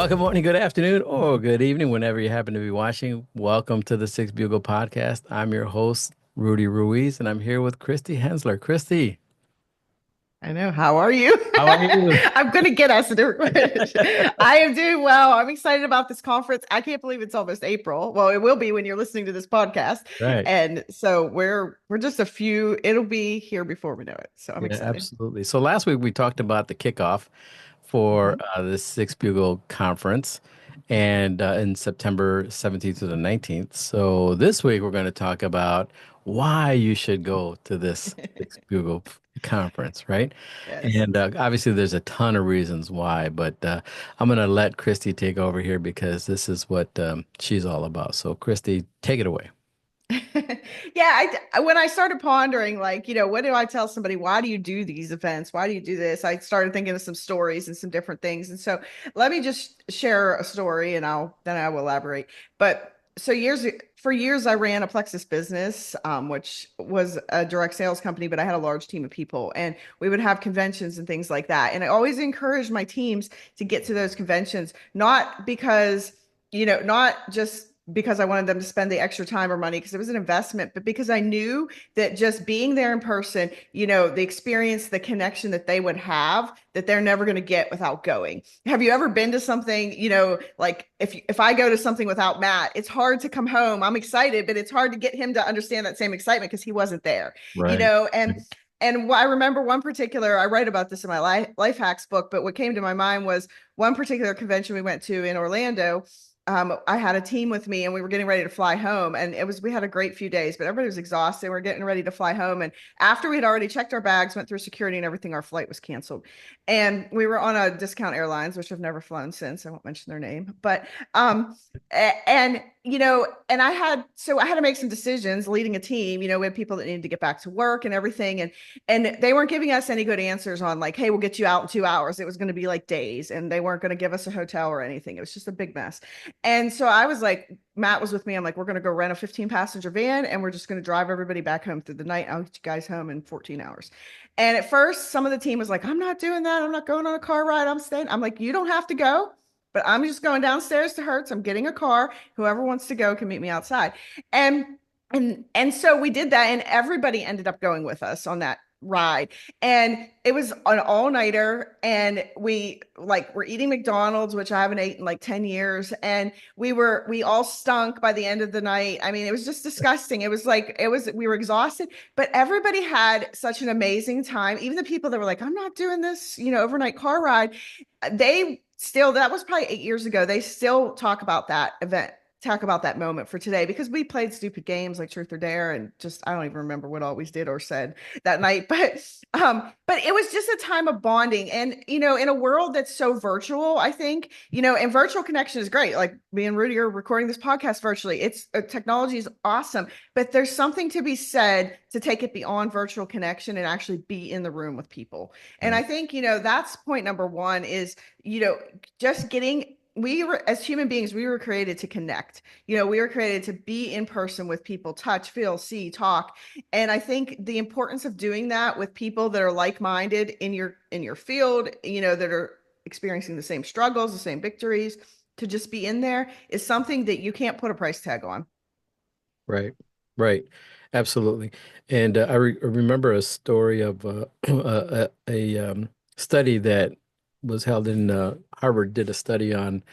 Well, good morning, good afternoon, or good evening, whenever you happen to be watching. Welcome to the Six Bugle Podcast. I'm your host, Rudy Ruiz, and I'm here with Christy Hensler. Christy, I know. How are you? how are you? I'm going to get us in a I am doing well. I'm excited about this conference. I can't believe it's almost April. Well, it will be when you're listening to this podcast. Right. And so we're just a few, it'll be here before we know it. So I'm Yeah, excited. absolutely. So last week we talked about the kickoff for Mhm. the Six Bugle Conference and in September 17th to the 19th. So this week we're going to talk about why you should go to this Six Bugle conference, right? Yes. And obviously there's a ton of reasons why, but I'm going to let Christy take over here because this is what she's all about. So Christy, take it away. Yeah, when I started pondering, like, what do I tell somebody? Why do you do these events? Why do you do this? I started thinking of some stories and some different things. And so let me just share a story and I will elaborate. But so for years, I ran a Plexus business, which was a direct sales company, but I had a large team of people and we would have conventions and things like that. And I always encouraged my teams to get to those conventions, not because not just because I wanted them to spend the extra time or money because it was an investment, but because I knew that just being there in person, the experience, the connection that they would have that they're never going to get without going. Have you ever been to something, like if I go to something without Matt, it's hard to come home. I'm excited, but it's hard to get him to understand that same excitement because he wasn't there, Right. and I remember one particular, I write about this in my life hacks book, but what came to my mind was one particular convention we went to in Orlando. I had a team with me and we were getting ready to fly home, and we had a great few days, but everybody was exhausted. We are getting ready to fly home. And after we had already checked our bags, went through security and everything, our flight was canceled. And we were on a Discount Airlines, which I've never flown since. I won't mention their name, but, and, and I had to make some decisions leading a team. We had people that needed to get back to work and everything. And they weren't giving us any good answers on like, hey, we'll get you out in 2 hours. It was going to be like days, and they weren't going to give us a hotel or anything. It was just a big mess. And so I was like, Matt was with me. I'm like, we're going to go rent a 15 passenger van and we're just going to drive everybody back home through the night. I'll get you guys home in 14 hours. And at first, some of the team was like, I'm not doing that. I'm not going on a car ride. I'm staying. I'm like, you don't have to go, but I'm just going downstairs to Hertz. I'm getting a car. Whoever wants to go can meet me outside. And and so we did that, and everybody ended up going with us on that ride. And it was an all-nighter, and we're eating McDonald's, which I haven't eaten in like 10 years. And we all stunk by the end of the night. I mean, it was just disgusting. We were exhausted, but everybody had such an amazing time. Even the people that were like, I'm not doing this, overnight car ride, they still, that was probably 8 years ago. They still talk about that moment for today because we played stupid games like truth or dare, and just I don't even remember what all we did or said that night. But it was just a time of bonding. And in a world that's so virtual, I think, and virtual connection is great. Like me and Rudy are recording this podcast virtually. It's technology is awesome, but there's something to be said to take it beyond virtual connection and actually be in the room with people. And I Right. think, that's point number one is, just getting as human beings, we were created to connect. We were created to be in person with people, touch, feel, see, talk. And I think the importance of doing that with people that are like-minded in your field, that are experiencing the same struggles, the same victories, to just be in there is something that you can't put a price tag on. Right. Right. Absolutely. And I remember a story of a study that was held in Harvard did a study on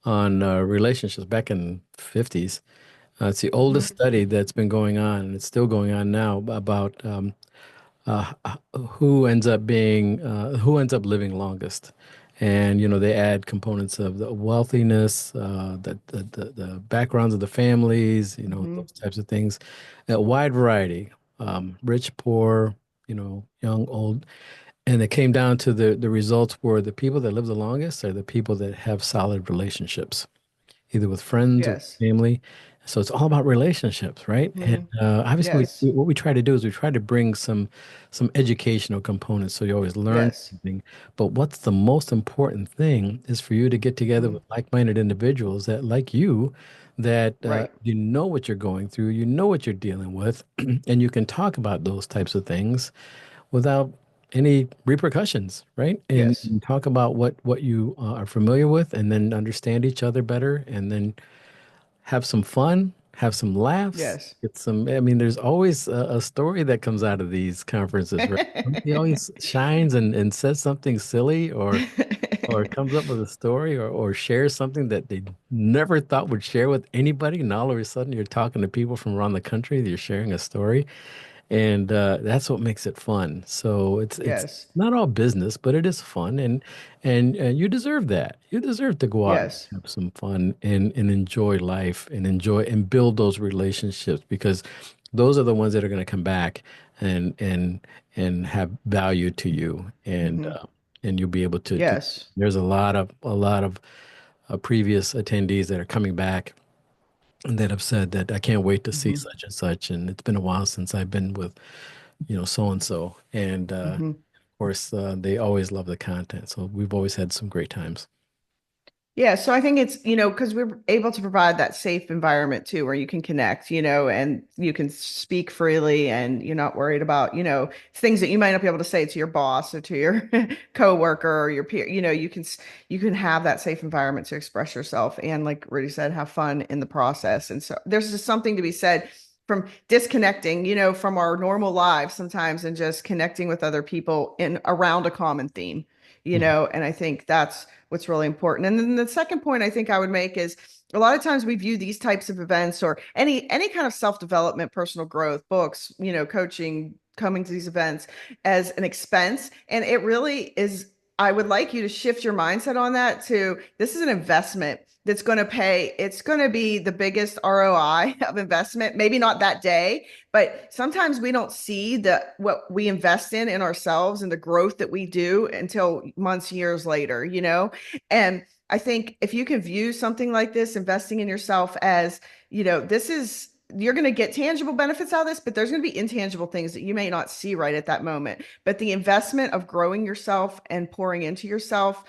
relationships back in 50s. It's the oldest Mhm. study that's been going on, and it's still going on now about who ends up living longest. And they add components of the wealthiness, the backgrounds of the families, Mhm. those types of things, a wide variety, rich, poor, young, old. And it came down to the results were the people that live the longest are the people that have solid relationships, either with friends or Yes. family. So it's all about relationships, right? And Mhm. obviously, Yes. what we try to do is we try to bring some educational components, so you always learn Yes. something. But what's the most important thing is for you to get together Mhm. with like-minded individuals that, like you, that Right. you know what you're going through, you know what you're dealing with, and you can talk about those types of things without any repercussions, right? Yes. And talk about what you are familiar with, and then understand each other better, and then have some fun, have some laughs, Yes. get some. I mean, there's always a story that comes out of these conferences, right? Somebody always shines and says something silly, or comes up with a story, or shares something that they never thought would share with anybody. And all of a sudden, you're talking to people from around the country. You're sharing a story, and that's what makes it fun. So it's Yes. not all business, but it is fun, and you deserve that. You deserve to go out and Yes. have some fun and enjoy life and enjoy and build those relationships, because those are the ones that are going to come back and have value to you, Hmm. and you'll be able to. Yes. There's a lot of previous attendees that are coming back and that have said that I can't wait to see Hmm. such and such, and it's been a while since I've been with so and so, and Hmm. of course they always love the content, so we've always had some great times. Yeah, so I think it's, because we're able to provide that safe environment too, where you can connect, and you can speak freely and you're not worried about, things that you might not be able to say to your boss or to your coworker or your peer. You can have that safe environment to express yourself and, like Rudy said, have fun in the process. And so there's just something to be said from disconnecting, from our normal lives sometimes and just connecting with other people in around a common theme, Mhm. and I think that's what's really important. And then the second point I think I would make is a lot of times we view these types of events or any kind of self-development, personal growth, books, coaching, coming to these events as an expense. And it really is. I would like you to shift your mindset on that to this is an investment that's going to pay. It's going to be the biggest ROI of investment. Maybe not that day, but sometimes we don't see the what we invest in ourselves and the growth that we do until months, years later, and I think if you can view something like this, investing in yourself as, this is, you're going to get tangible benefits out of this, but there's going to be intangible things that you may not see right at that moment. But the investment of growing yourself and pouring into yourself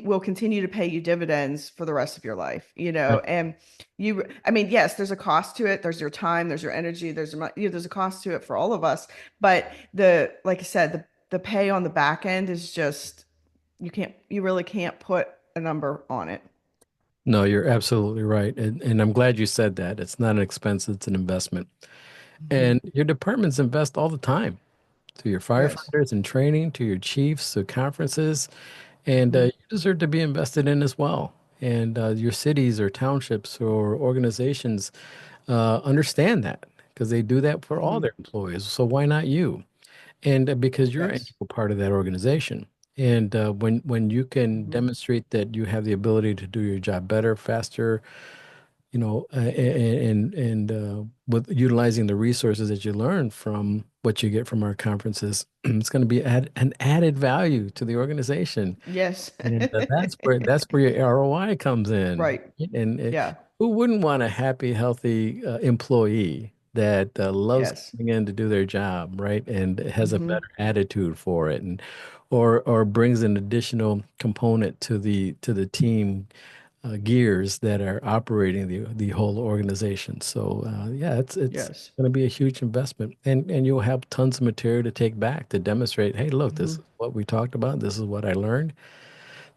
will continue to pay you dividends for the rest of your life, and I mean, yes, there's a cost to it. There's your time, there's your energy, there's a cost to it for all of us. But like I said, the pay on the back end is just, you really can't put a number on it. No, you're absolutely right, and I'm glad you said that. It's not an expense, it's an investment, Mhm. and your departments invest all the time to your Yes. firefighters and training, to your chiefs, to conferences, and Mhm. you deserve to be invested in as well. And your cities or townships or organizations understand that, because they do that for all Mhm. their employees. So why not you? And because you're an Yes. integral part of that organization. And when you can Mhm. demonstrate that you have the ability to do your job better, faster, and with utilizing the resources that you learn from what you get from our conferences, it's going to be an added value to the organization. Yes. And that's where your ROI comes in. Right. And Yeah. who wouldn't want a happy, healthy employee that loves Yes. coming in to do their job, right? And has a Hmm. better attitude for it, and or brings an additional component to the team gears that are operating the whole organization. So yeah, it's Yes. going to be a huge investment, and you'll have tons of material to take back to demonstrate. Hey, look, this Hmm. is what we talked about. This is what I learned.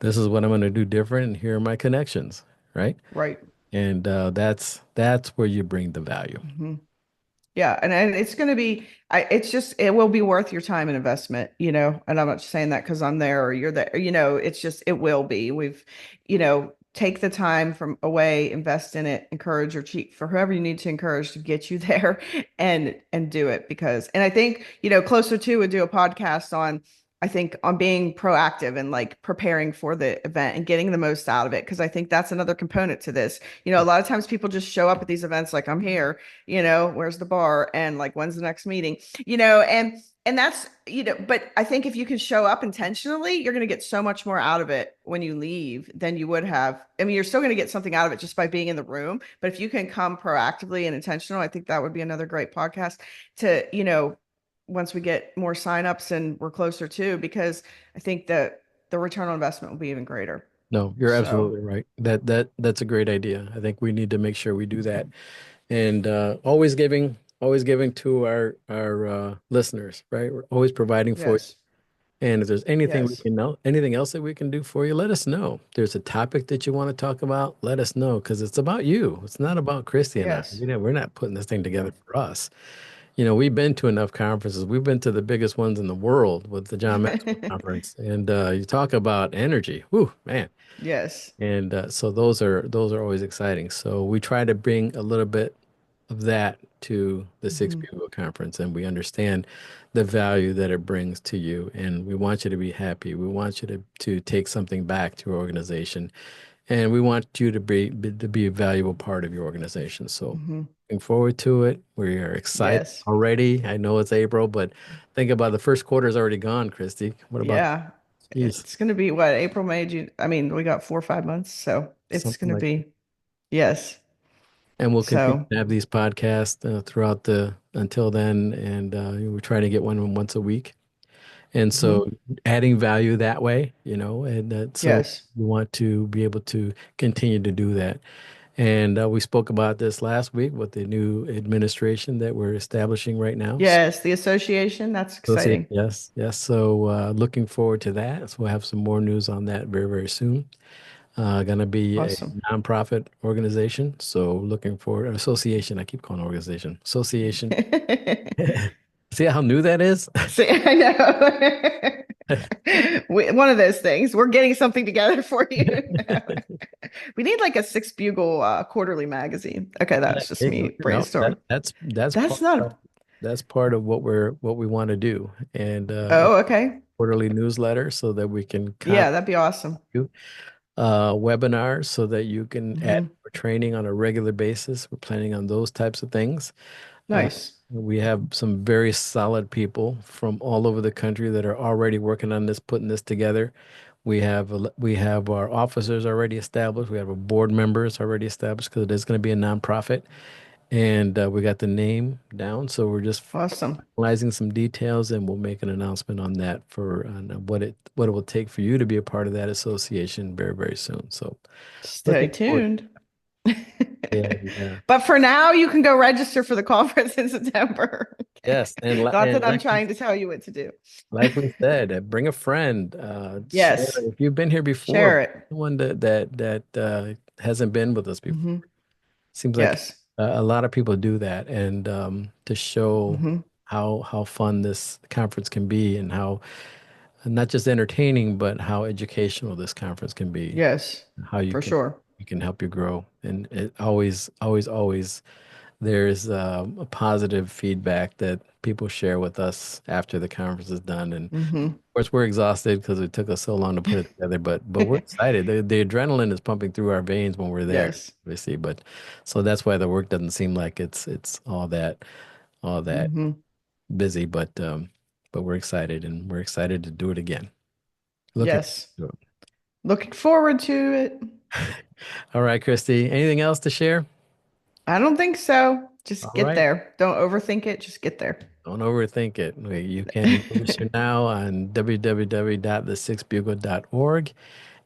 This is what I'm going to do different, and here are my connections, right? Right. And that's where you bring the value. Hmm. Yeah, and it's going to be, it's just, it will be worth your time and investment, and I'm not just saying that because I'm there or you're there, it's just, it will be. Take the time from away, invest in it, encourage or cheat for whoever you need to encourage to get you there and do it and I think, closer to would do a podcast on, I think on being proactive and like preparing for the event and getting the most out of it. Cause I think that's another component to this. A lot of times people just show up at these events like I'm here, where's the bar and like when's the next meeting, and that's, but I think if you can show up intentionally, you're going to get so much more out of it when you leave than you would have. I mean, you're still going to get something out of it just by being in the room, but if you can come proactively and intentional, I think that would be another great podcast to, once we get more signups and we're closer to, because I think that the return on investment will be even greater. No, you're So, absolutely right. That's a great idea. I think we need to make sure we do that, and always giving, always giving to our listeners, right? We're always providing for you. Yes. And if there's anything we Yes. can know, anything else that we can do for you, let us know. If there's a topic that you want to talk about, let us know because it's about you. It's not about Christy and I. Yes. We're not putting this thing together No. for us. We've been to enough conferences. We've been to the biggest ones in the world with the John Maxwell Conference, and you talk about energy. Whew, man. Yes. And so those are always exciting. So we try to bring a little bit of that to the Six Hmm. Bugle Conference, and we understand the value that it brings to you. And we want you to be happy. We want you to take something back to your organization, and we want you to be a valuable part of your organization. So Hmm. looking forward to it. We are excited Yes. already. I know it's April, but think about the first quarter is already gone, Christy. What about, Yeah. geez, It's going to be what, April, May, June. I mean, we got 4 or 5 months, so it's something going to like. be, yes. And we'll continue So, to have these podcasts throughout the until then, and we try to get one once a week. And mhm. so, adding value that way, and so Yes. we want to be able to continue to do that. And we spoke about this last week with the new administration that we're establishing right now. So, Yes. The association, that's exciting. yes, yes. So, looking forward to that. So, we'll have some more news on that very, very soon. Going to be a Awesome. nonprofit organization. So looking for association. I keep calling it organization. Association. See how new that is? See, I know. One of those things. We're getting something together for you. We need like a Six Bugle quarterly magazine. Okay, Yeah, that's just hey, me that brainstorm. that's That's part not. of that's part of what we want to do, and Oh, okay. quarterly newsletter so that we can Yeah, contact that'd be awesome. you, webinars so that you can add Hmm. more training on a regular basis. We're planning on those types of things. Uh, Nice. we have some very solid people from all over the country that are already working on this, putting this together. We have our officers already established. We have our board members already established because it is going to be a nonprofit, and we got the name down. So we're just Awesome. finalizing some details, and we'll make an announcement on that for what it will take for you to be a part of that association very, very soon. So Stay looking forward. tuned. Yeah, yeah. But for now, you can go register for the conference in September. Yes, and Not that I'm like we trying to tell you what to do. Like we said, bring a friend. Share Yes, if you've been here before. share it. Someone that hasn't been with us before. Hmm. Seems like Yes. a lot of people do that, and to show Hmm. how fun this conference can be, and how not just entertaining, but how educational this conference can be. Yes, How you for can sure. you can help you grow, and it always, always, always there's a positive feedback that people share with us after the conference is done, and Hmm. course, we're exhausted because it took us so long to put it together, but we're excited. The adrenaline is pumping through our veins when we're there, Yes. obviously. But so that's why the work doesn't seem like it's all that Hmm. busy. But we're excited, and we're excited to do it again. Looking Yes. forward to Looking forward to it. it. All right, Christy. Anything else to share? I don't think so. All Just get right. there. Don't overthink it. Just get there. Don't overthink it. You can register now on www.the6bugle.org.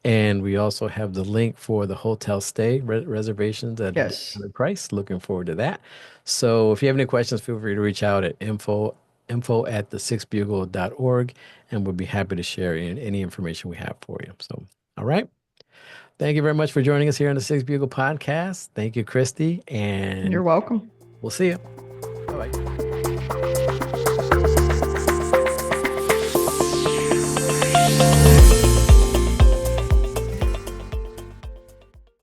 And we also have the link for the hotel stay reservations at a Yes. discounted price. Looking forward to that. So if you have any questions, feel free to reach out at info at the6bugle.org, and we'll be happy to share any information we have for you. So, all right. Thank you very much for joining us here on the Six Bugle podcast. Thank you, Christy, You're and welcome. we'll see you. Bye bye.